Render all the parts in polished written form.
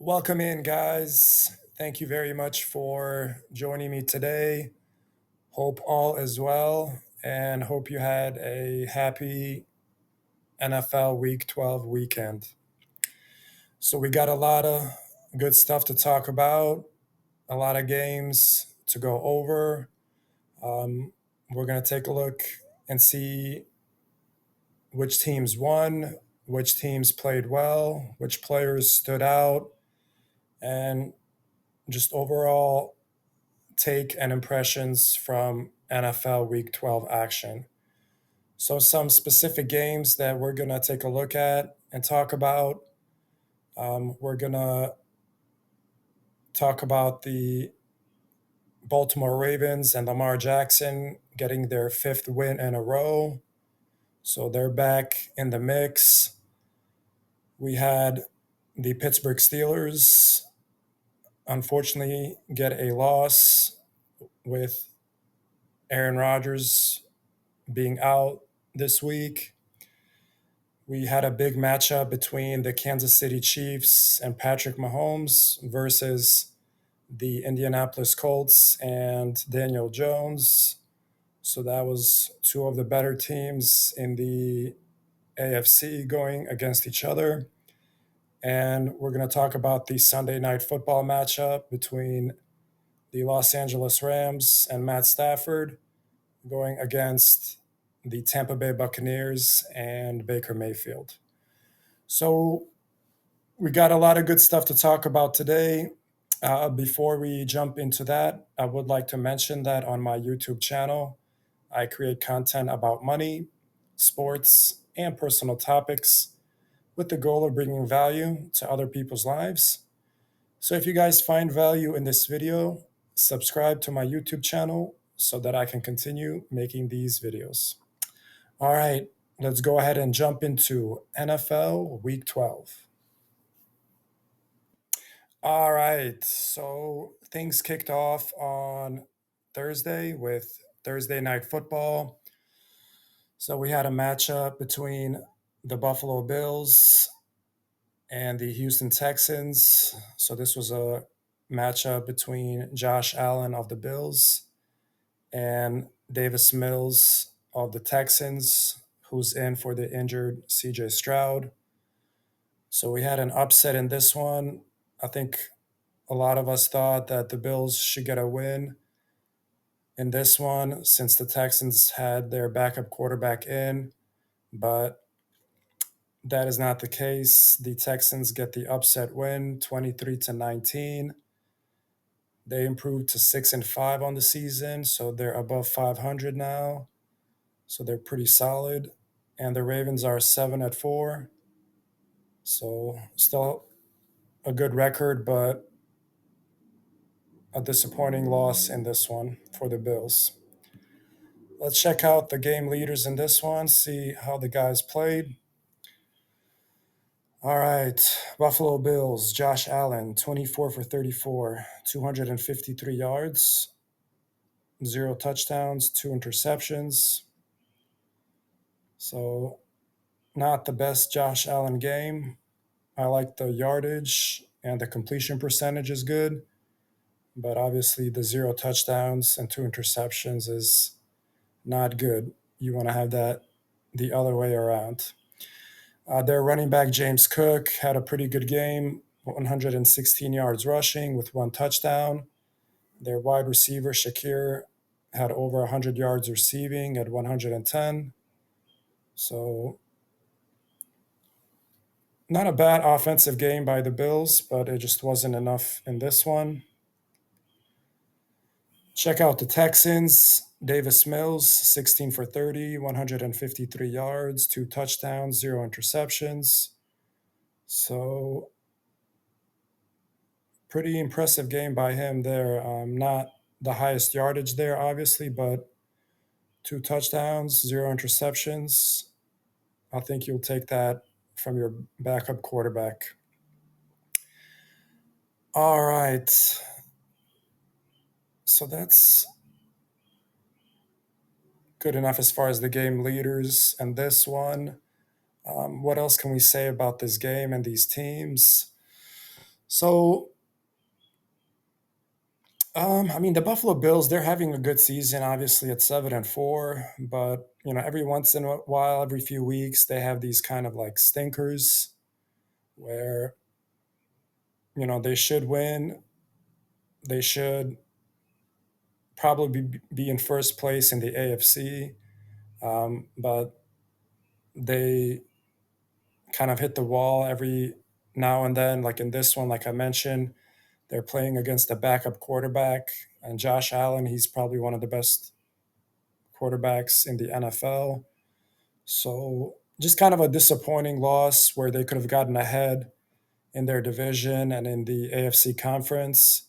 Welcome in, guys. Thank you very much for joining me today. Hope all is well and hope you had a happy NFL Week 12 weekend. So, we got a lot of good stuff to talk about, a lot of games to go over. We're going to take a look and see which teams won, which teams played well, which players stood out, and just overall take and impressions from NFL Week 12 action. So, some specific games that we're going to take a look at and talk about. We're going to talk about the Baltimore Ravens and Lamar Jackson getting their fifth win in a row. So, they're back in the mix. We had the Pittsburgh Steelers unfortunately get a loss with Aaron Rodgers being out this week. We had a big matchup between the Kansas City Chiefs and Patrick Mahomes versus the Indianapolis Colts and Daniel Jones. So that was two of the better teams in the AFC going against each other. And we're going to talk about the Sunday night football matchup between the Los Angeles Rams and Matt Stafford going against the Tampa Bay Buccaneers and Baker Mayfield. So we got a lot of good stuff to talk about today. Before we jump into that, I would like to mention that on my YouTube channel, I create content about money, sports, and personal topics with the goal of bringing value to other people's lives. So if you guys find value in this video, subscribe to my YouTube channel so that I can continue making these videos. All right, let's go ahead and jump into NFL Week 12. All right, so things kicked off on Thursday with Thursday Night Football. So we had a matchup between the Buffalo Bills and the Houston Texans. So this was a matchup between Josh Allen of the Bills and Davis Mills of the Texans, who's in for the injured CJ Stroud. So we had an upset in this one. I think a lot of us thought that the Bills should get a win in this one since the Texans had their backup quarterback in, but that is not the case. The Texans get the upset win, 23-19. They improved to 6-5 on the season, so they're above 500 now. So they're pretty solid. And the Ravens are 7-4. So still a good record, but a disappointing loss in this one for the Bills. Let's check out the game leaders in this one, see how the guys played. All right, Buffalo Bills, Josh Allen, 24 for 34, 253 yards, 0 touchdowns, 2 interceptions. So, not the best Josh Allen game. I like the yardage and the completion percentage is good, but obviously the 0 touchdowns and 2 interceptions is not good. You want to have that the other way around. Their running back, James Cook, had a pretty good game, 116 yards rushing with 1 touchdown. Their wide receiver, Shakir, had over 100 yards receiving at 110. So, not a bad offensive game by the Bills, but it just wasn't enough in this one. Check out the Texans. Davis Mills, 16 for 30, 153 yards, 2 touchdowns, 0 interceptions. So, pretty impressive game by him there. Not the highest yardage there, obviously, but 2 touchdowns, 0 interceptions. I think you'll take that from your backup quarterback. All right. So that's good enough as far as the game leaders and this one. What else can we say about this game and these teams? So, I mean, the Buffalo Bills, they're having a good season. Obviously, at 7-4, but every once in a while, every few weeks, they have these kind of like stinkers where they should win. They should probably be in first place in the AFC, but they kind of hit the wall every now and then. Like in this one, like I mentioned, they're playing against a backup quarterback, and Josh Allen, he's probably one of the best quarterbacks in the NFL. So just kind of a disappointing loss where they could have gotten ahead in their division and in the AFC conference.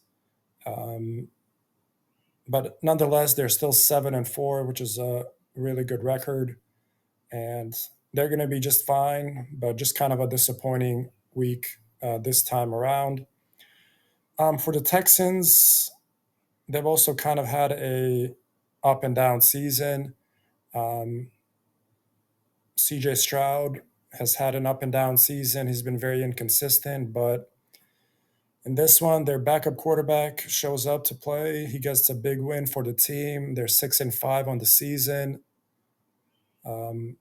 Um, but nonetheless, they're still 7-4, which is a really good record, and they're going to be just fine. But just kind of a disappointing week this time around. For the Texans, they've also kind of had a up and down season. Um, CJ Stroud has had an up and down season. He's been very inconsistent, but in this one, their backup quarterback shows up to play. He gets a big win for the team. They're 6-5 on the season, um,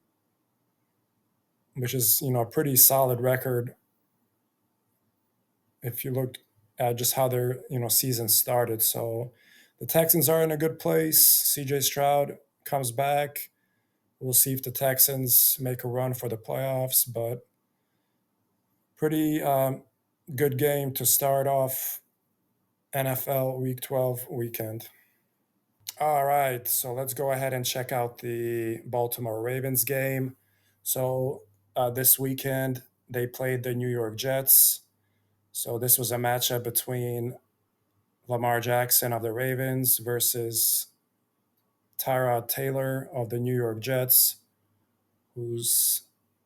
which is a pretty solid record if you look at just how their season started. So the Texans are in a good place. CJ Stroud comes back. We'll see if the Texans make a run for the playoffs, but pretty good game to start off NFL Week 12 weekend. All right, so let's go ahead and check out the Baltimore Ravens game. So this weekend they played the New York Jets. So this was a matchup between Lamar Jackson of the Ravens versus Tyrod Taylor of the New York Jets, who's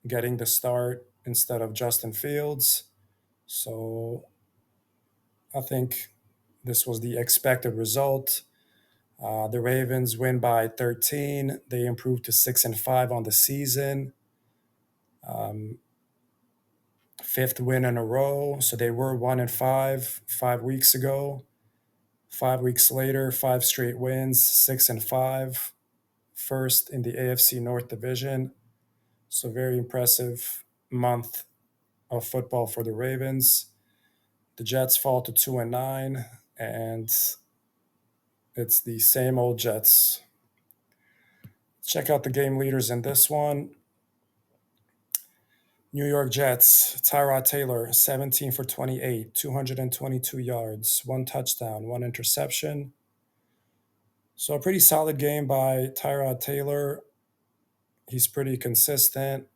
getting the start instead of Justin Fields. So I think this was the expected result. The Ravens win by 13. They improved to 6-5 on the season. Um, Fifth win in a row. So they were 1-5 5 weeks ago. 5 weeks later, five straight wins, 6-5. First in the AFC North Division. So very impressive month of football for the Ravens. The Jets fall to 2-9, and it's the same old Jets. Check out the game leaders in this one. New York Jets, Tyrod Taylor, 17 for 28, 222 yards, one touchdown, one interception. So a pretty solid game by Tyrod Taylor. He's pretty consistent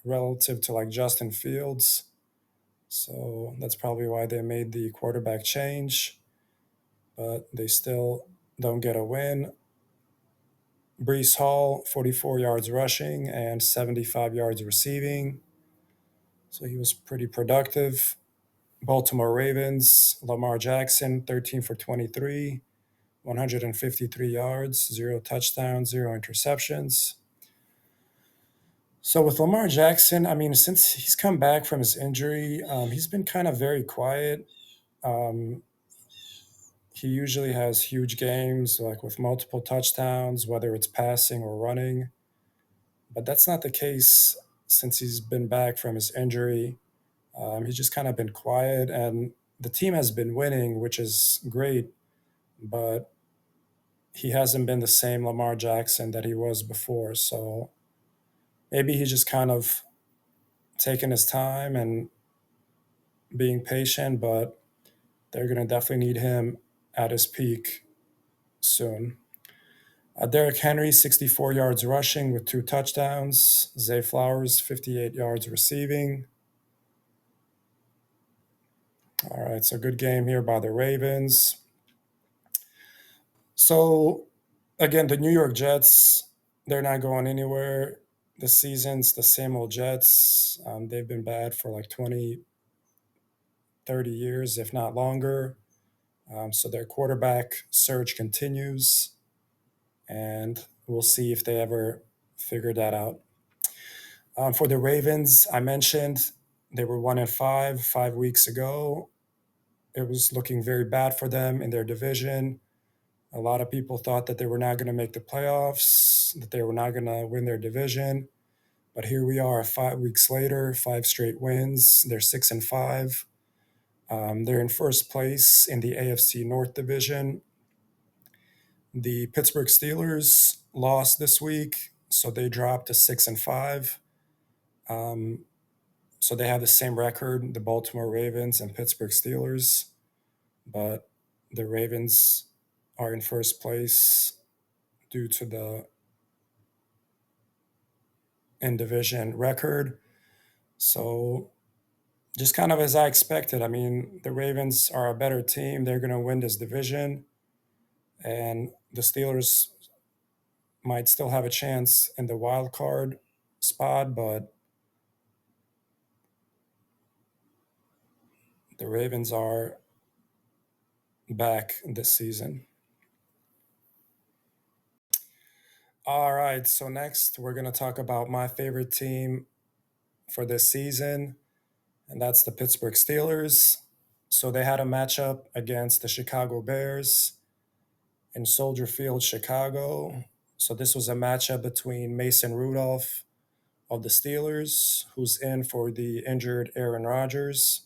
relative to like Justin Fields. So that's probably why they made the quarterback change, but they still don't get a win. Brees Hall, 44 yards rushing and 75 yards receiving. So he was pretty productive. Baltimore Ravens, Lamar Jackson, 13 for 23, 153 yards, zero touchdowns, zero interceptions. So with Lamar Jackson, I mean, since he's come back from his injury, he's been kind of very quiet. Um, he usually has huge games, like with multiple touchdowns, whether it's passing or running. But that's not the case since he's been back from his injury. He's just kind of been quiet, and the team has been winning, which is great, but he hasn't been the same Lamar Jackson that he was before. So maybe he's just kind of taking his time and being patient, but they're going to definitely need him at his peak soon. Derrick Henry, 64 yards rushing with two touchdowns. Zay Flowers, 58 yards receiving. All right, so good game here by the Ravens. So, again, the New York Jets, they're not going anywhere. This season's the same old Jets. They've been bad for like 20, 30 years, if not longer. So their quarterback search continues, and we'll see if they ever figure that out. For the Ravens, I mentioned They were 1-5 5 weeks ago. It was looking very bad for them in their division. A lot of people thought that they were not going to make the playoffs, that they were not going to win their division. But here we are 5 weeks later, 5 straight wins. They're 6-5. They're in first place in the AFC North division. The Pittsburgh Steelers lost this week, so they dropped to 6-5. So they have the same record, the Baltimore Ravens and Pittsburgh Steelers, but the Ravens are in first place due to the in division record. So just kind of as I expected. I mean, the Ravens are a better team. They're going to win this division, and the Steelers might still have a chance in the wild card spot, but the Ravens are back this season. All right, so next we're going to talk about my favorite team for this season, and that's the Pittsburgh Steelers. So they had a matchup against the Chicago Bears in Soldier Field, Chicago. So this was a matchup between Mason Rudolph of the Steelers, who's in for the injured Aaron Rodgers,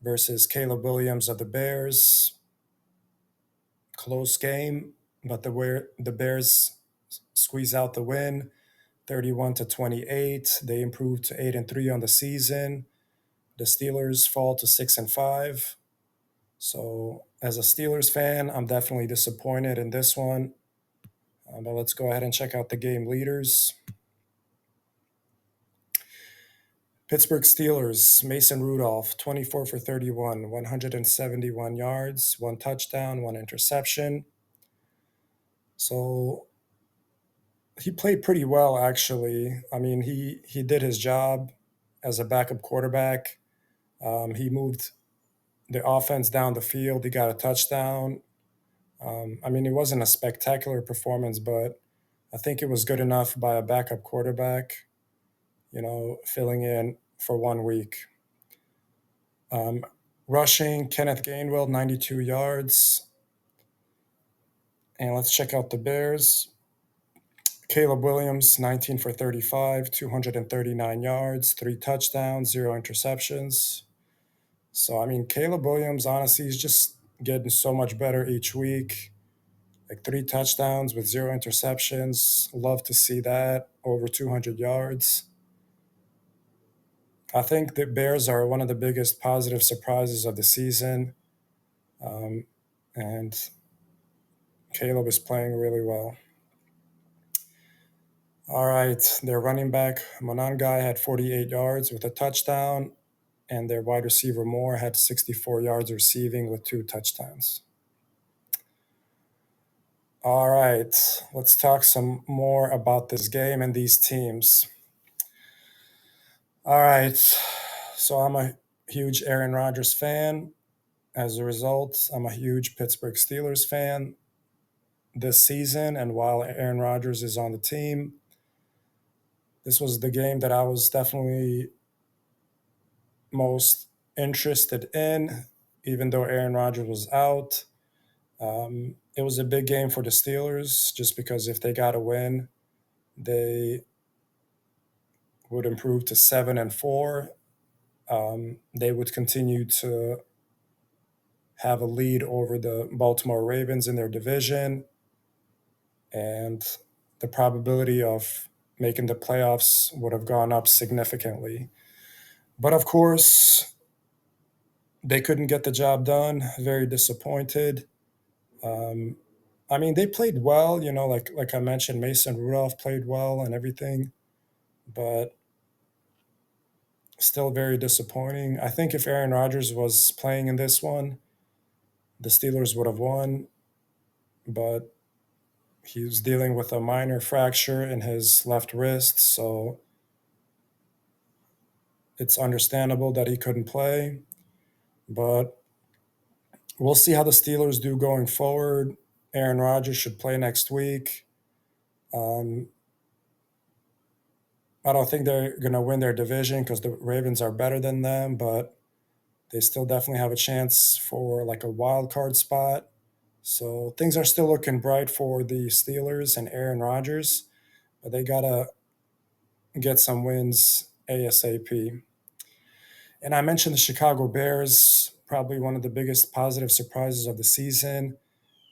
versus Caleb Williams of the Bears. Close game, but the Bears squeeze out the win, 31-28. They improved to 8-3 on the season. The Steelers fall to 6-5. So, as a Steelers fan, I'm definitely disappointed in this one. But let's go ahead and check out the game leaders. Pittsburgh Steelers, Mason Rudolph, 24 for 31, 171 yards, 1 touchdown, 1 interception. So he played pretty well, actually. I mean, he did his job as a backup quarterback. He moved the offense down the field. He got a touchdown. I mean, it wasn't a spectacular performance, but I think it was good enough by a backup quarterback, filling in for 1 week. Rushing, Kenneth Gainwell, 92 yards. And let's check out the Bears. Caleb Williams, 19 for 35, 239 yards, 3 touchdowns, 0 interceptions. So, I mean, Caleb Williams, honestly, is just getting so much better each week. Like 3 touchdowns with 0 interceptions. Love to see that. Over 200 yards. I think the Bears are one of the biggest positive surprises of the season. And Caleb is playing really well. All right, their running back, Monangai, had 48 yards with a touchdown, and their wide receiver, Moore, had 64 yards receiving with 2 touchdowns. All right, let's talk some more about this game and these teams. All right, so I'm a huge Aaron Rodgers fan. As a result, I'm a huge Pittsburgh Steelers fan this season, and while Aaron Rodgers is on the team, this was the game that I was definitely most interested in, even though Aaron Rodgers was out. It was a big game for the Steelers just because if they got a win, they would improve to 7-4. They would continue to have a lead over the Baltimore Ravens in their division, and the probability of making the playoffs would have gone up significantly. But of course, they couldn't get the job done. Very disappointed. I mean, they played well, like I mentioned, Mason Rudolph played well and everything, but still very disappointing. I think if Aaron Rodgers was playing in this one, the Steelers would have won, but he was dealing with a minor fracture in his left wrist, so it's understandable that he couldn't play. But we'll see how the Steelers do going forward. Aaron Rodgers should play next week. I don't think they're going to win their division because the Ravens are better than them, but they still definitely have a chance for like a wild card spot. So things are still looking bright for the Steelers and Aaron Rodgers, but they got to get some wins ASAP. And I mentioned the Chicago Bears, probably one of the biggest positive surprises of the season.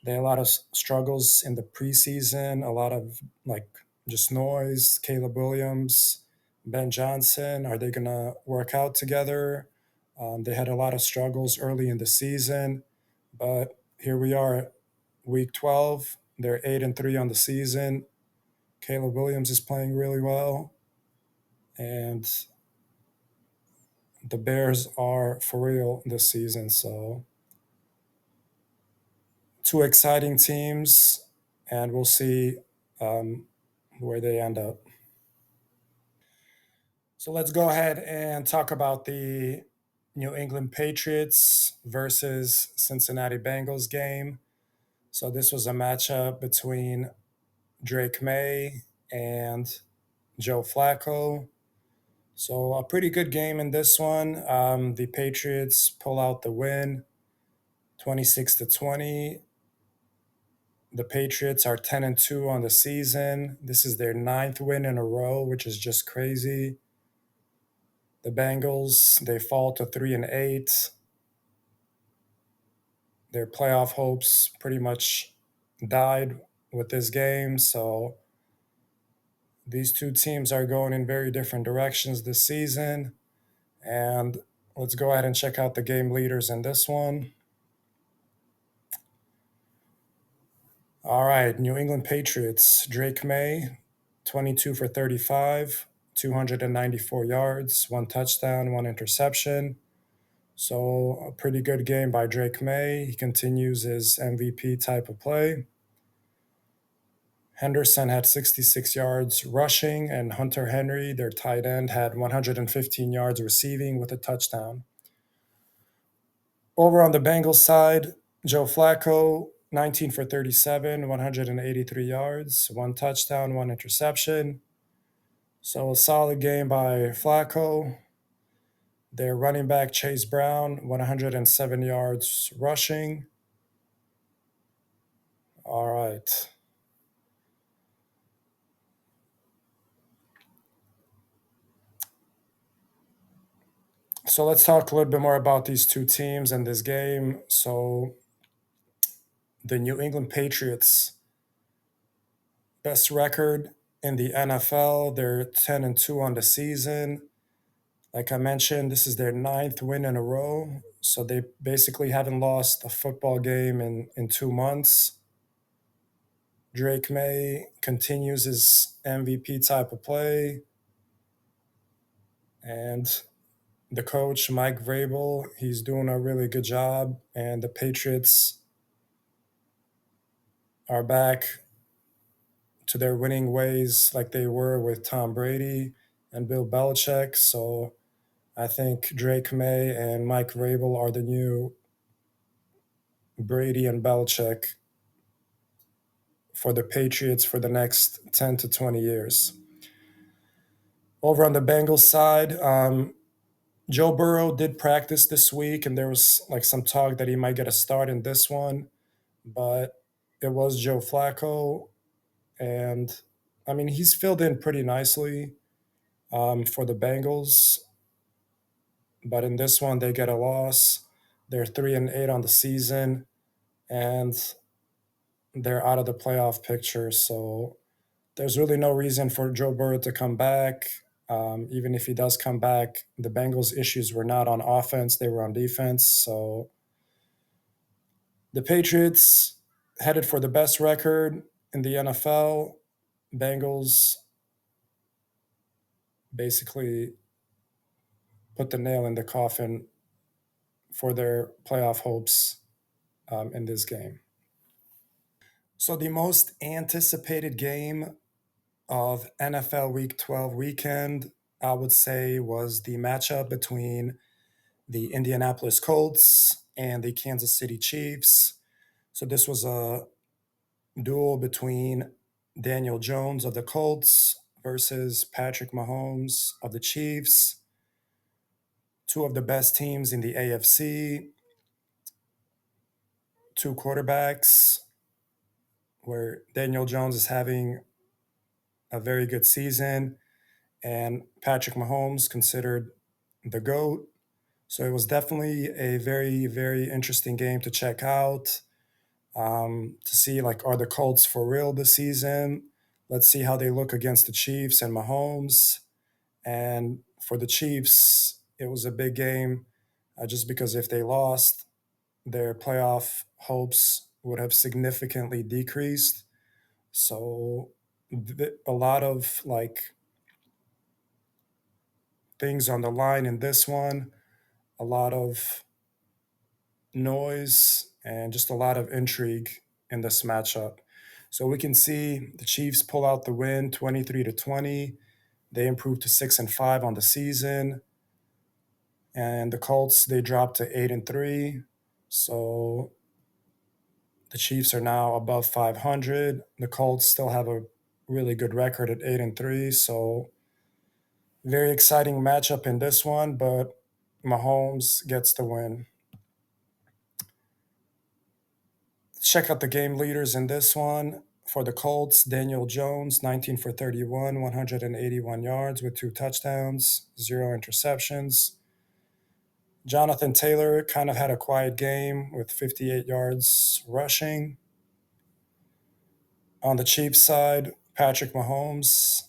They had a lot of struggles in the preseason, a lot of like just noise. Caleb Williams, Ben Johnson, are they going to work out together? They had a lot of struggles early in the season, but here we are, week 12. They're 8-3 on the season. Caleb Williams is playing really well, and the Bears are for real this season. So, two exciting teams, and we'll see um, where they end up. So let's go ahead and talk about the New England Patriots versus Cincinnati Bengals game. So this was a matchup between Drake May and Joe Flacco. So a pretty good game in this one. The Patriots pull out the win, 26-20. The Patriots are 10-2 on the season. This is their ninth win in a row, which is just crazy. The Bengals, they fall to 3-8. Their playoff hopes pretty much died with this game. So these two teams are going in very different directions this season. And let's go ahead and check out the game leaders in this one. All right, New England Patriots, Drake May, 22 for 35, 294 yards, one touchdown, one interception. So, a pretty good game by Drake May. He continues his MVP type of play. Henderson had 66 yards rushing, and Hunter Henry, their tight end, had 115 yards receiving with a touchdown. Over on the Bengals side, Joe Flacco, 19 for 37, 183 yards, one touchdown, one interception. So a solid game by Flacco. Their running back, Chase Brown, 107 yards rushing. All right. So let's talk a little bit more about these two teams and this game. So the New England Patriots, best record in the NFL. They're 10-2 on the season. Like I mentioned, this is their ninth win in a row. So they basically haven't lost a football game in 2 months. Drake May continues his MVP type of play. And the coach, Mike Vrabel, he's doing a really good job. And the Patriots are back to their winning ways like they were with Tom Brady and Bill Belichick. So I think Drake May and Mike Vrabel are the new Brady and Belichick for the Patriots for the next 10 to 20 years. Over on the Bengals side, Joe Burrow did practice this week, and there was like some talk that he might get a start in this one, but it was Joe Flacco, and I mean he's filled in pretty nicely for the Bengals, but in this one they get a loss. They're 3-8 on the season, and they're out of the playoff picture. So there's really no reason for Joe Burrow to come back. Even if he does come back, the Bengals' issues were not on offense, they were on defense. So the Patriots headed for the best record in the NFL. Bengals basically put the nail in the coffin for their playoff hopes in this game. So, the most anticipated game of NFL Week 12 weekend, I would say, was the matchup between the Indianapolis Colts and the Kansas City Chiefs. So, this was a duel between Daniel Jones of the Colts versus Patrick Mahomes of the Chiefs, two of the best teams in the AFC, two quarterbacks, where Daniel Jones is having a very good season and Patrick Mahomes considered the GOAT. So it was definitely a very, very interesting game to check out, to see like, are the Colts for real this season? Let's see how they look against the Chiefs and Mahomes. And for the Chiefs, it was a big game just because if they lost, their playoff hopes would have significantly decreased. So a lot of like things on the line in this one, a lot of noise, and just a lot of intrigue in this matchup. So we can see the Chiefs pull out the win 23-20. They improved to 6-5 on the season. And the Colts, they dropped to 8-3. So the Chiefs are now above 500. The Colts still have a really good record at 8-3. So very exciting matchup in this one, but Mahomes gets the win. Check out the game leaders in this one. For the Colts, Daniel Jones, 19 for 31, 181 yards with 2 touchdowns, 0 interceptions. Jonathan Taylor kind of had a quiet game with 58 yards rushing. On the Chiefs side, Patrick Mahomes,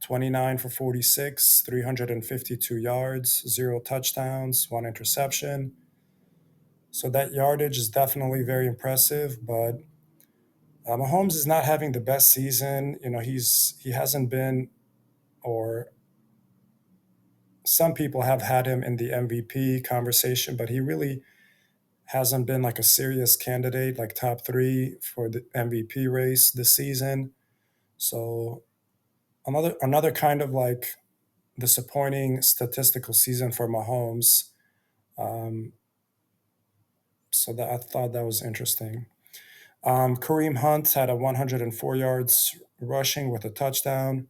29 for 46, 352 yards, 0 touchdowns, 1 interception. So that yardage is definitely very impressive, but Mahomes is not having the best season. He hasn't been, or some people have had him in the MVP conversation, but he really hasn't been like a serious candidate, like top 3 for the MVP race this season. So another kind of like disappointing statistical season for Mahomes. So that I thought that was interesting. Kareem Hunt had a 104 yards rushing with a touchdown.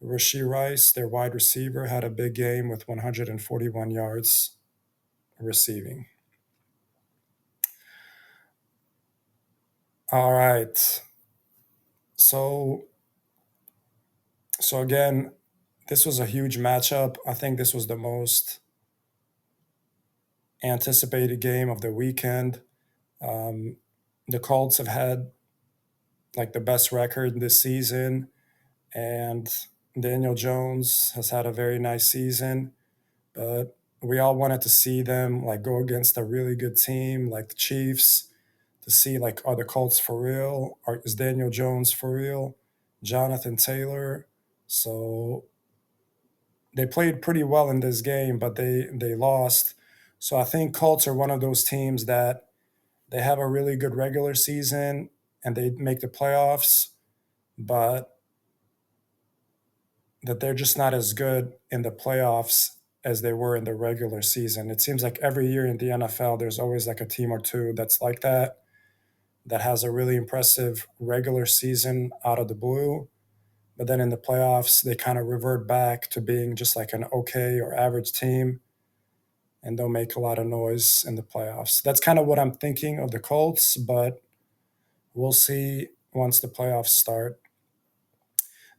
Rashee Rice, their wide receiver, had a big game with 141 yards receiving. All right. So again, this was a huge matchup. I think this was the most anticipated game of the weekend. The Colts have had like the best record this season, and Daniel Jones has had a very nice season, but we all wanted to see them like go against a really good team like the Chiefs, to see like, are the Colts for real? Is Daniel Jones for real? Jonathan Taylor. So they played pretty well in this game, but they lost. So I think Colts are one of those teams that they have a really good regular season and they make the playoffs, but that they're just not as good in the playoffs as they were in the regular season. It seems like every year in the NFL, there's always like a team or two that's like that has a really impressive regular season out of the blue. But then in the playoffs, they kind of revert back to being just like an okay or average team, and they'll make a lot of noise in the playoffs. That's kind of what I'm thinking of the Colts, but we'll see once the playoffs start.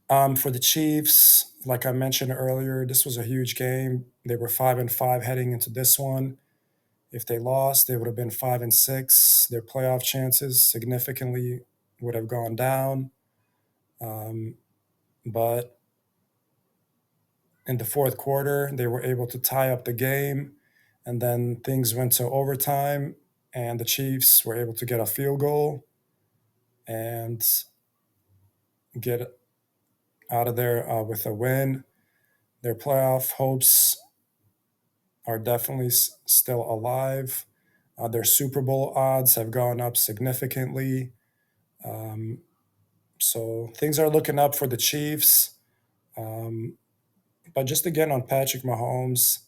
For the Chiefs, like I mentioned earlier, this was a huge game. They were 5-5 heading into this one. If they lost, they would have been 5-6. Their playoff chances significantly would have gone down. But in the fourth quarter, they were able to tie up the game, and then things went to overtime, and the Chiefs were able to get a field goal and get out of there with a win. Their playoff hopes are definitely still alive. Their Super Bowl odds have gone up significantly. So things are looking up for the Chiefs. But just again on Patrick Mahomes,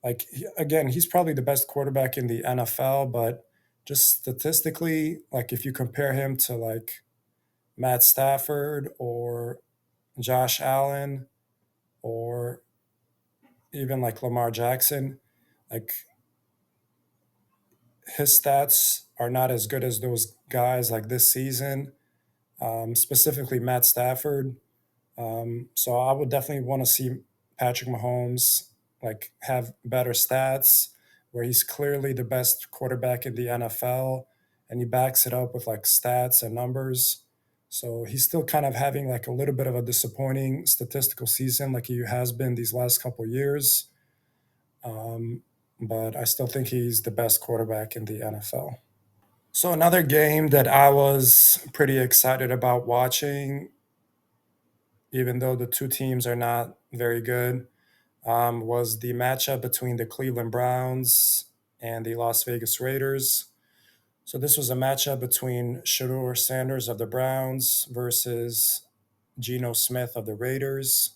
like again, he's probably the best quarterback in the NFL, but just statistically, like if you compare him to like Matt Stafford or Josh Allen or even like Lamar Jackson, like his stats are not as good as those guys like this season, specifically Matt Stafford. So I would definitely want to see Patrick Mahomes like have better stats, where he's clearly the best quarterback in the NFL, and he backs it up with like stats and numbers. So he's still kind of having like a little bit of a disappointing statistical season, like he has been these last couple years. Um, but I still think he's the best quarterback in the NFL. So another game that I was pretty excited about watching, even though the two teams are not very good, was the matchup between the Cleveland Browns and the Las Vegas Raiders. So this was a matchup between Shador Sanders of the Browns versus Geno Smith of the Raiders.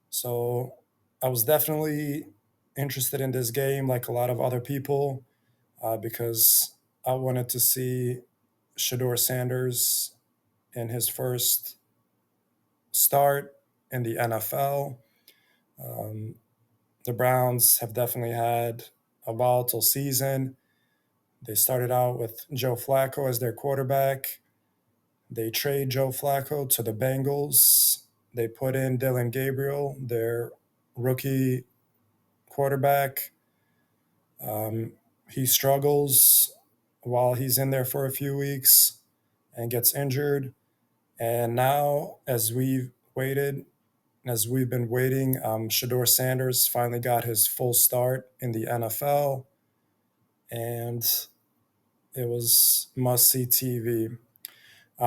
So I was definitely interested in this game, like a lot of other people, because I wanted to see Shador Sanders in his first start in the NFL. Um, the Browns have definitely had a volatile season. They started out with Joe Flacco as their quarterback. They trade Joe Flacco to the Bengals. They put in Dylan Gabriel, their rookie quarterback. Um, he struggles while he's in there for a few weeks and gets injured. And now, as we've been waiting, Shador Sanders finally got his full start in the NFL, and it was must see TV.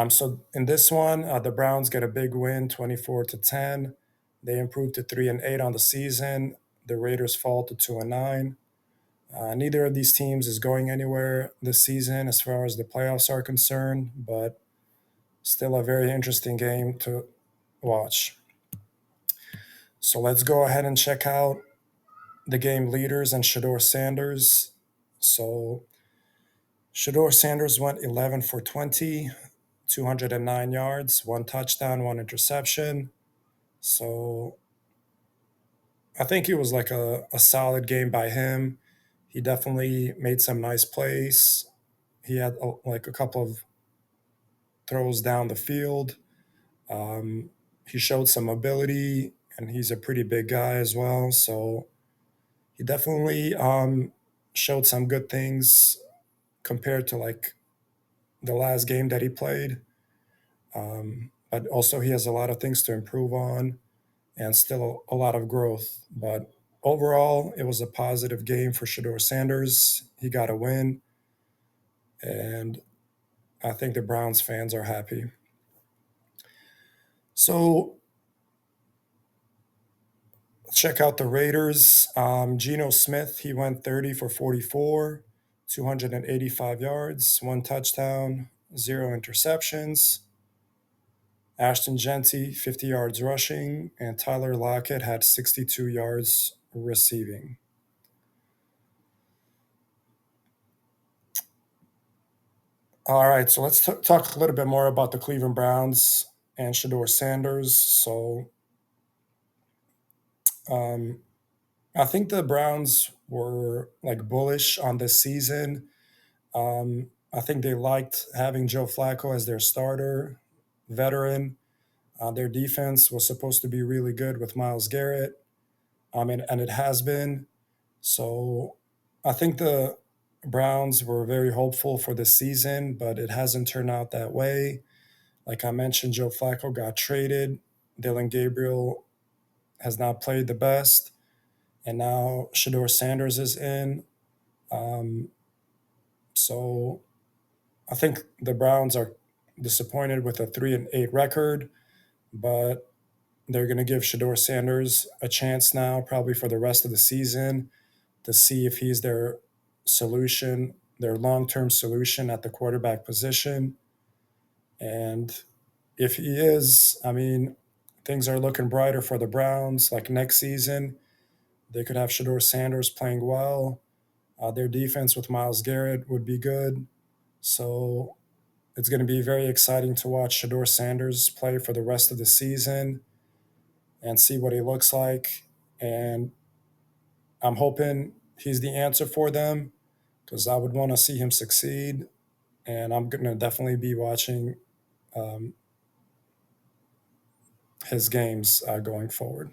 So in this one, the Browns get a big win, 24-10. They improved to 3-8 on the season. The Raiders fall to 2-9. Neither of these teams is going anywhere this season as far as the playoffs are concerned, but still a very interesting game to watch. So let's go ahead and check out the game leaders and Shador Sanders. So Shador Sanders went 11 for 20, 209 yards, one touchdown, one interception. So I think it was like a solid game by him. He definitely made some nice plays. He had like a couple of throws down the field. Um, he showed some ability, and he's a pretty big guy as well. So he definitely showed some good things compared to like the last game that he played. But also, he has a lot of things to improve on and still a lot of growth. But overall, it was a positive game for Shador Sanders. He got a win, and I think the Browns fans are happy. So check out the Raiders. Geno Smith, he went 30 for 44, 285 yards, one touchdown, zero interceptions. Ashton Genty, 50 yards rushing, and Tyler Lockett had 62 yards receiving. All right, so let's talk a little bit more about the Cleveland Browns and Shador Sanders. So um, I think the Browns were like bullish on this season. I think they liked having Joe Flacco as their starter, veteran. Their defense was supposed to be really good with Miles Garrett, and it has been. So I think the Browns were very hopeful for this season, but it hasn't turned out that way. Like I mentioned, Joe Flacco got traded. Dylan Gabriel has not played the best. And now Shador Sanders is in. Um, so I think the Browns are disappointed with a 3-8 record, but they're going to give Shador Sanders a chance now, probably for the rest of the season, to see if he's their solution, their long term solution at the quarterback position. And if he is, I mean, things are looking brighter for the Browns. Like next season, they could have Shador Sanders playing well. Their defense with Miles Garrett would be good. So it's going to be very exciting to watch Shador Sanders play for the rest of the season. and see what he looks like. And I'm hoping he's the answer for them because I would want to see him succeed. And I'm going to definitely be watching um, his games going forward.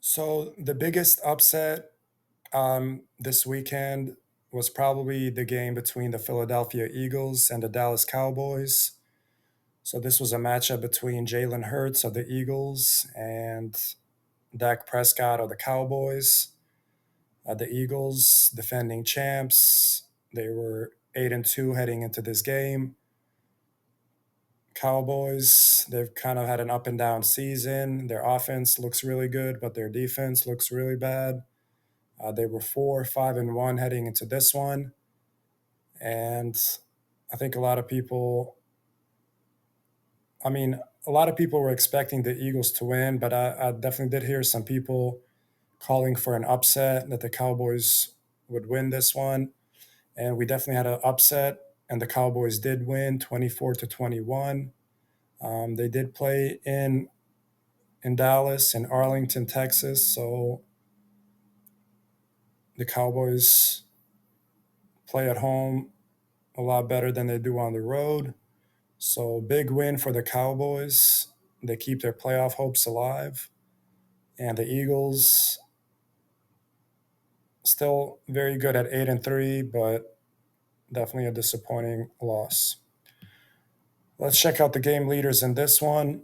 So the biggest upset this weekend was probably the game between the Philadelphia Eagles and the Dallas Cowboys. So this was a matchup between Jalen Hurts of the Eagles and Dak Prescott of the Cowboys. The Eagles, defending champs, they were 8-2 heading into this game. Cowboys, they've kind of had an up and down season. Their offense looks really good, but their defense looks really bad. They were 4-5-1 heading into this one. And I think I mean, a lot of people were expecting the Eagles to win, but I definitely did hear some people calling for an upset that the Cowboys would win this one. And we definitely had an upset, and the Cowboys did win 24-21. They did play in Dallas and Arlington, Texas, so the Cowboys play at home a lot better than they do on the road. So big win for the Cowboys. They keep their playoff hopes alive. And the Eagles still very good at 8-3, but definitely a disappointing loss. Let's check out the game leaders in this one.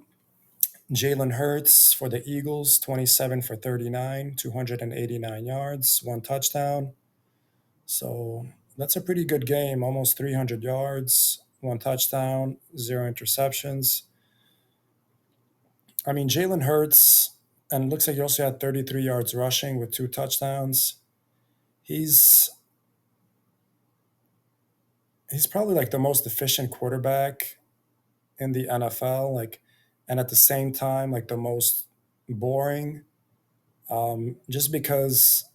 Jalen Hurts for the Eagles, 27 for 39, 289 yards, one touchdown. So that's a pretty good game, almost 300 yards, one touchdown, zero interceptions. I mean, Jalen Hurts, and it looks like he also had 33 yards rushing with two touchdowns. He's he's probably like the most efficient quarterback in the NFL, like, and at the same time, like the most boring, just because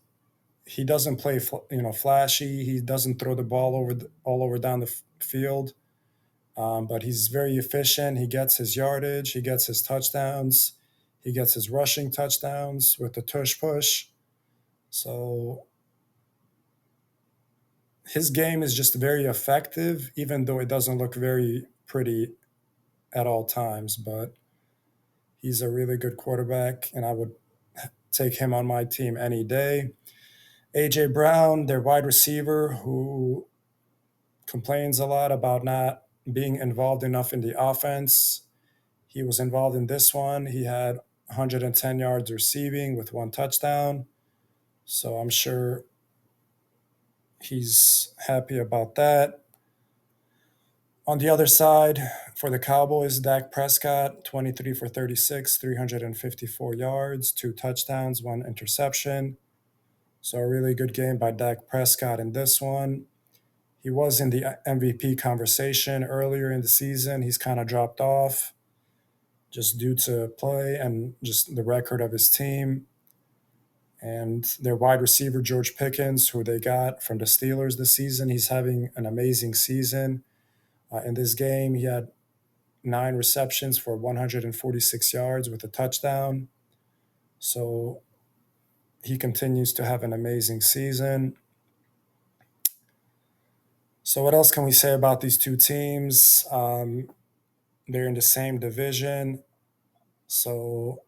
he doesn't play, flashy. He doesn't throw the ball all over down the field, but he's very efficient. He gets his yardage, he gets his touchdowns, he gets his rushing touchdowns with the tush push. So his game is just very effective, even though it doesn't look very pretty at all times. But he's a really good quarterback, and I would take him on my team any day. AJ Brown, their wide receiver, who complains a lot about not being involved enough in the offense. He was involved in this one. He had 110 yards receiving with one touchdown. So I'm sure he's happy about that. On the other side, for the Cowboys, Dak Prescott, 23 for 36, 354 yards, two touchdowns, one interception. So a really good game by Dak Prescott in this one. He was in the MVP conversation earlier in the season. He's kind of dropped off just due to play and just the record of his team. And their wide receiver, George Pickens, who they got from the Steelers this season, he's having an amazing season. In this game, he had 9 receptions for 146 yards with a touchdown. So he continues to have an amazing season. So, what else can we say about these two teams? They're in the same division. So,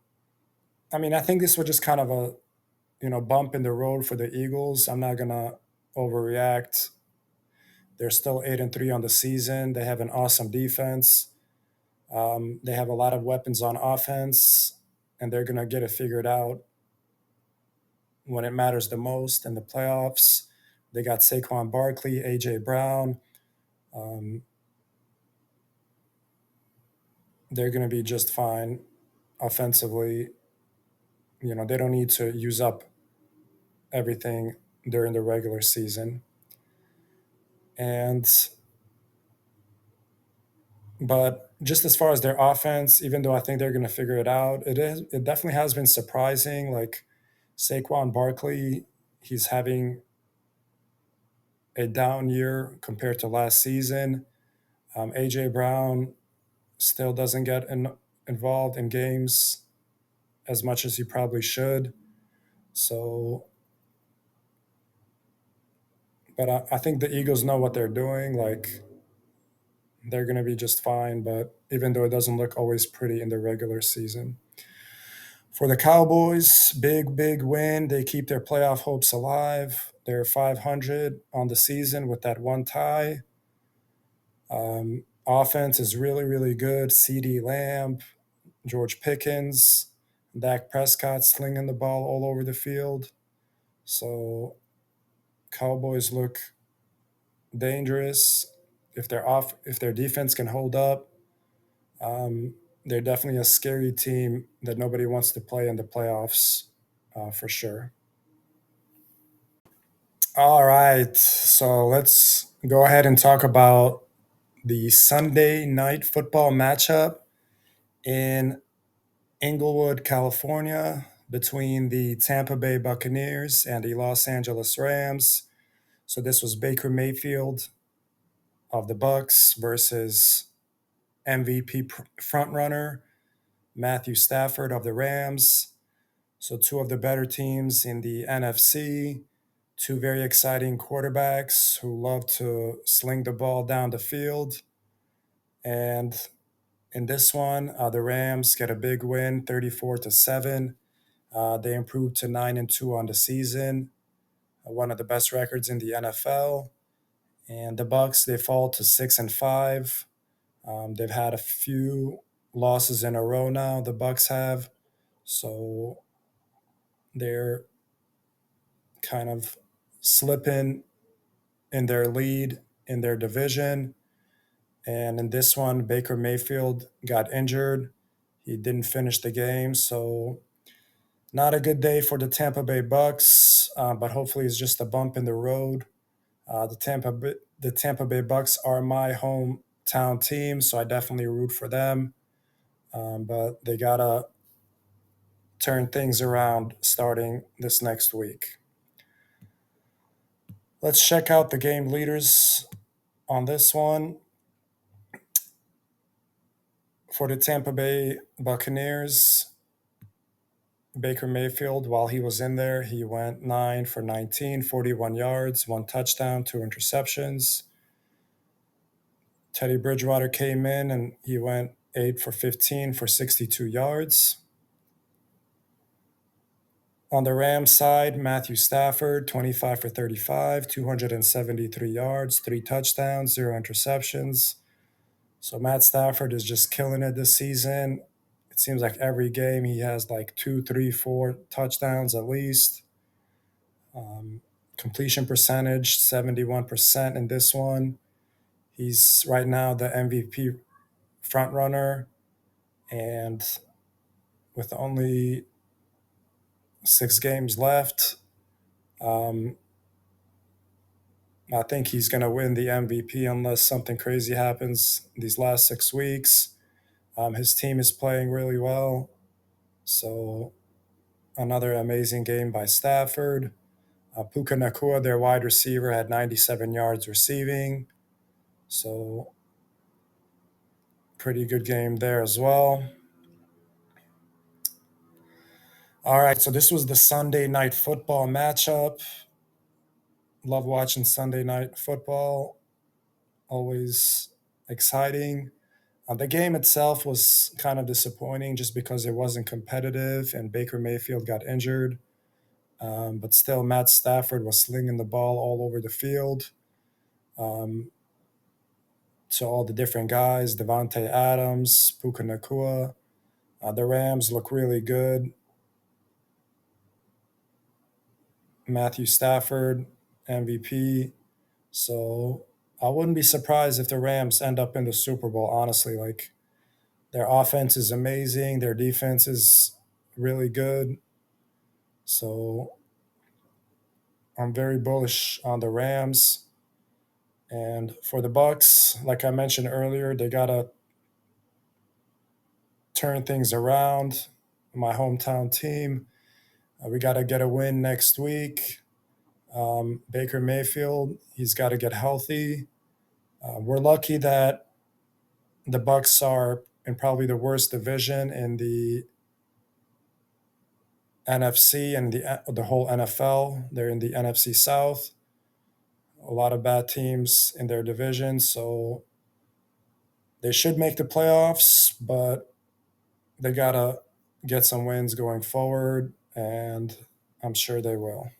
I mean, I think this was just kind of a bump in the road for the Eagles. I'm not gonna overreact. They're still 8-3 on the season. They have an awesome defense. They have a lot of weapons on offense, and they're gonna get it figured out when it matters the most in the playoffs. They got Saquon Barkley, AJ Brown. Um, they're gonna be just fine offensively. They don't need to use up everything during the regular season. And but just as far as their offense, even though I think they're going to figure it out, it definitely has been surprising. Like Saquon Barkley, he's having a down year compared to last season. AJ Brown still doesn't get involved in games as much as he probably should. So, but I think the Eagles know what they're doing. Like, they're going to be just fine. But even though it doesn't look always pretty in the regular season. For the Cowboys, big win. They keep their playoff hopes alive. They're 500 on the season with that one tie. Offense is really good. CeeDee Lamb, George Pickens, Dak Prescott slinging the ball all over the field. So Cowboys look dangerous. If their defense can hold up, um, they're definitely a scary team that nobody wants to play in the playoffs, for sure. All right, so let's go ahead and talk about the Sunday night football matchup in Inglewood, California, between the Tampa Bay Buccaneers and the Los Angeles Rams. So this was Baker Mayfield of the Bucks versus MVP frontrunner Matthew Stafford of the Rams. So two of the better teams in the NFC, two very exciting quarterbacks who love to sling the ball down the field. And in this one, the Rams get a big win, 34-7. They improved to 9-2 on the season, one of the best records in the NFL. And the Bucks, they fall to 6-5. They've had a few losses in a row now. The Bucks have, so they're kind of slipping in their lead in their division. And in this one, Baker Mayfield got injured. He didn't finish the game, so not a good day for the Tampa Bay Bucks. But hopefully, it's just a bump in the road. The Tampa Bay Bucks are my hometown team, so I definitely root for them. But they gotta turn things around starting this next week. Let's check out the game leaders on this one. For the Tampa Bay Buccaneers, Baker Mayfield, while he was in there, he went 9 for 19, 41 yards, one touchdown, two interceptions. Teddy Bridgewater came in and he went 8 for 15 for 62 yards. On the Rams side, Matthew Stafford, 25 for 35, 273 yards, three touchdowns, zero interceptions. So Matt Stafford is just killing it this season. It seems like every game he has like 2, 3, 4 touchdowns at least. Completion percentage, 71% in this one. He's right now the MVP front runner, and with only 6 games left, um, I think he's going to win the MVP unless something crazy happens these last 6 weeks. His team is playing really well, so another amazing game by Stafford. Puka Nakua, their wide receiver, had 97 yards receiving, so pretty good game there as well. All right, so this was the Sunday night football matchup. Love watching Sunday night football, always exciting. The game itself was kind of disappointing just because it wasn't competitive and Baker Mayfield got injured. But still, Matt Stafford was slinging the ball all over the field um, to all the different guys, Devontae Adams, Puka Nakua. The Rams look really good. Matthew Stafford, MVP. So I wouldn't be surprised if the Rams end up in the Super Bowl, honestly. Like, their offense is amazing, their defense is really good. So I'm very bullish on the Rams. And for the Bucks, like I mentioned earlier, they gotta turn things around. My hometown team, we gotta get a win next week. Baker Mayfield, he's got to get healthy. We're lucky that the Bucks are in probably the worst division in the NFC and the whole NFL. They're in the NFC South. A lot of bad teams in their division, so they should make the playoffs, but they gotta get some wins going forward, and I'm sure they will.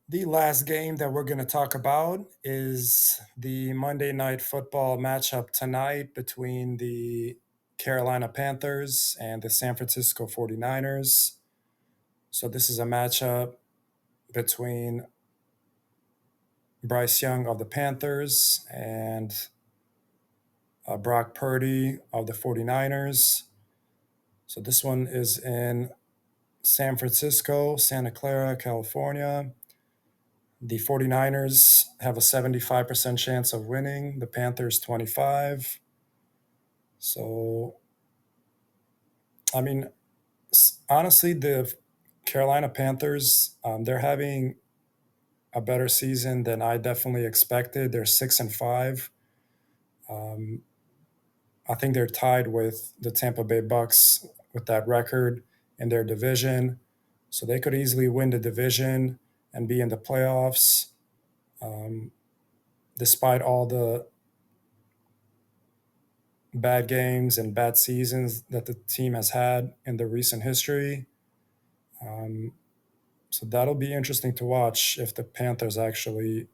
The last game that we're going to talk about is the Monday Night Football matchup tonight between the Carolina Panthers and the San Francisco 49ers. So, this is a matchup between Bryce Young of the Panthers and Brock Purdy of the 49ers. So, this one is in San Francisco, Santa Clara, California. The 49ers have a 75% chance of winning, the Panthers 25. So, I mean, honestly, the Carolina Panthers, they're having a better season than I definitely expected. They're 6-5. Um, I think they're tied with the Tampa Bay Bucks with that record in their division. So they could easily win the division and be in the playoffs, um, despite all the bad games and bad seasons that the team has had in the recent history. Um, so that'll be interesting to watch if the Panthers actually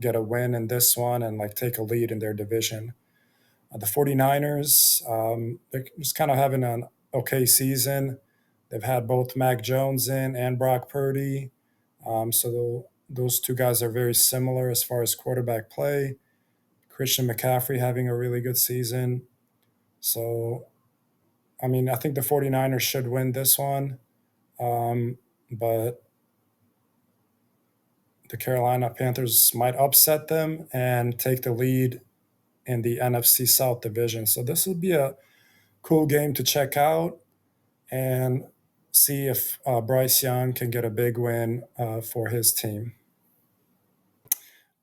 get a win in this one and like take a lead in their division. The 49ers, they're just kind of having an okay season. They've had both Mac Jones in and Brock Purdy. So those two guys are very similar as far as quarterback play. Christian McCaffrey having a really good season. So I mean, I think the 49ers should win this one, but the Carolina Panthers might upset them and take the lead in the NFC South division. So this would be a cool game to check out and see if Bryce Young can get a big win for his team.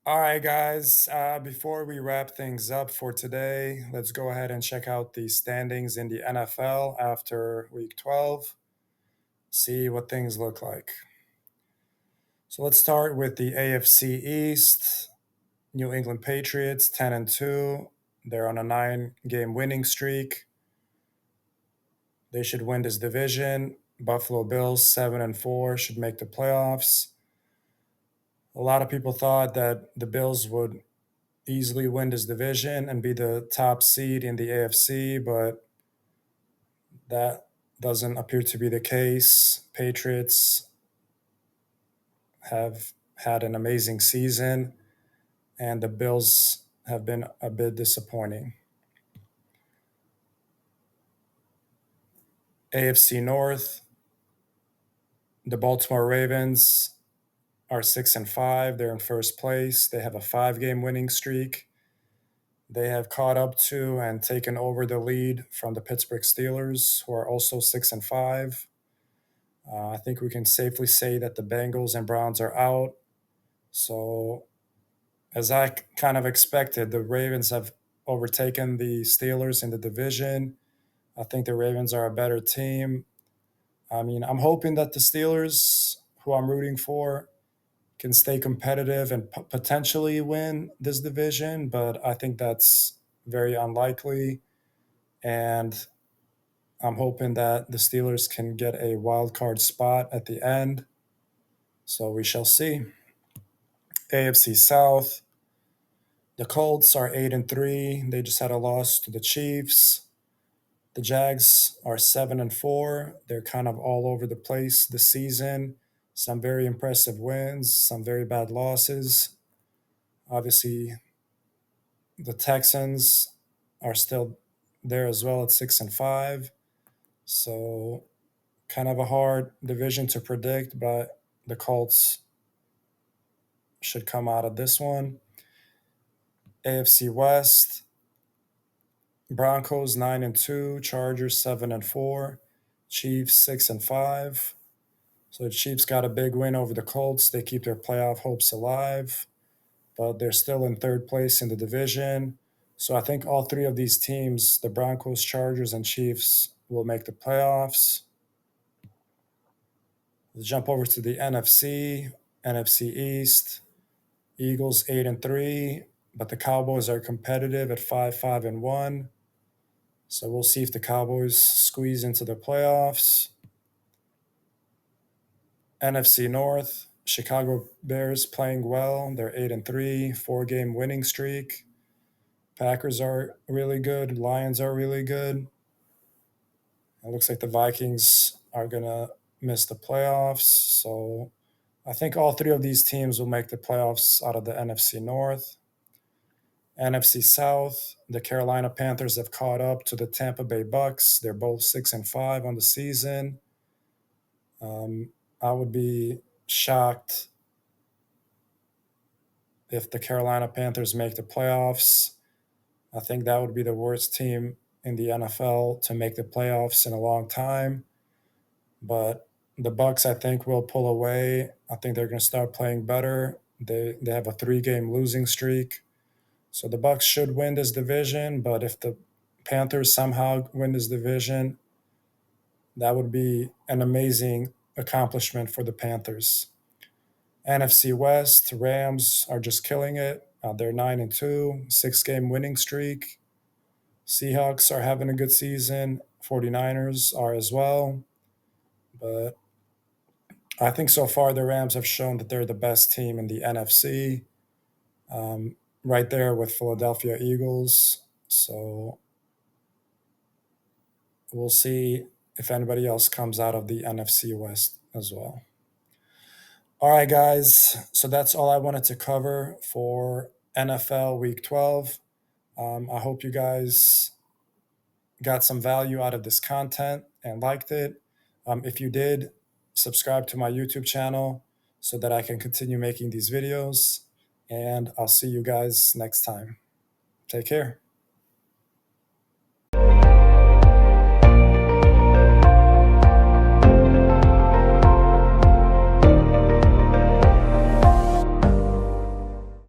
All right, guys, before we wrap things up for today, let's go ahead and check out the standings in the NFL after week 12, see what things look like. So let's start with the AFC East. New England Patriots 10-2. They're on a 9-game winning streak. They should win this division. Buffalo Bills 7-4 should make the playoffs. A lot of people thought that the Bills would easily win this division and be the top seed in the AFC, but that doesn't appear to be the case. Patriots have had an amazing season, and the Bills have been a bit disappointing. AFC North, the Baltimore Ravens are 6-5. They're in first place. They have a 5-game winning streak. They have caught up to and taken over the lead from the Pittsburgh Steelers, who are also 6-5. I think we can safely say that the Bengals and Browns are out. So, as I kind of expected, the Ravens have overtaken the Steelers in the division. I think the Ravens are a better team. I mean, I'm hoping that the Steelers, who I'm rooting for, can stay competitive and potentially win this division, but I think that's very unlikely. And I'm hoping that the Steelers can get a wild card spot at the end. So we shall see. AFC South, the Colts are 8-3. They just had a loss to the Chiefs. The Jags are 7-4. They're kind of all over the place this season. Some very impressive wins, some very bad losses. Obviously, the Texans are still there as well at 6-5. So kind of a hard division to predict, but the Colts should come out of this one. AFC West, Broncos 9-2, Chargers 7-4, Chiefs 6-5. So the Chiefs got a big win over the Colts. They keep their playoff hopes alive, but they're still in third place in the division. So I think all three of these teams, the Broncos, Chargers, and Chiefs, will make the playoffs. Let's jump over to the NFC East. Eagles 8-3, but the Cowboys are competitive at 5-1. So we'll see if the Cowboys squeeze into the playoffs. NFC North, Chicago Bears playing well. They're 8-3, 4-game winning streak. Packers are really good. Lions are really good. It looks like the Vikings are going to miss the playoffs. So I think all three of these teams will make the playoffs out of the NFC North. NFC South, the Carolina Panthers have caught up to the Tampa Bay Bucks. They're both 6-5 on the season. I would be shocked if the Carolina Panthers make the playoffs. I think that would be the worst team in the NFL to make the playoffs in a long time. But the Bucks, I think, will pull away. I think they're going to start playing better. They have a 3-game losing streak. So the Bucks should win this division, but if the Panthers somehow win this division, that would be an amazing accomplishment for the Panthers. NFC West, Rams are just killing it. They're 9-2, 6-game winning streak. Seahawks are having a good season. 49ers are as well. But I think so far the Rams have shown that they're the best team in the NFC, right there with Philadelphia Eagles. So we'll see if anybody else comes out of the NFC West as well. All right, guys. So that's all I wanted to cover for NFL Week 12. I hope you guys got some value out of this content and liked it. If you did, subscribe to my YouTube channel so that I can continue making these videos. And I'll see you guys next time. Take care.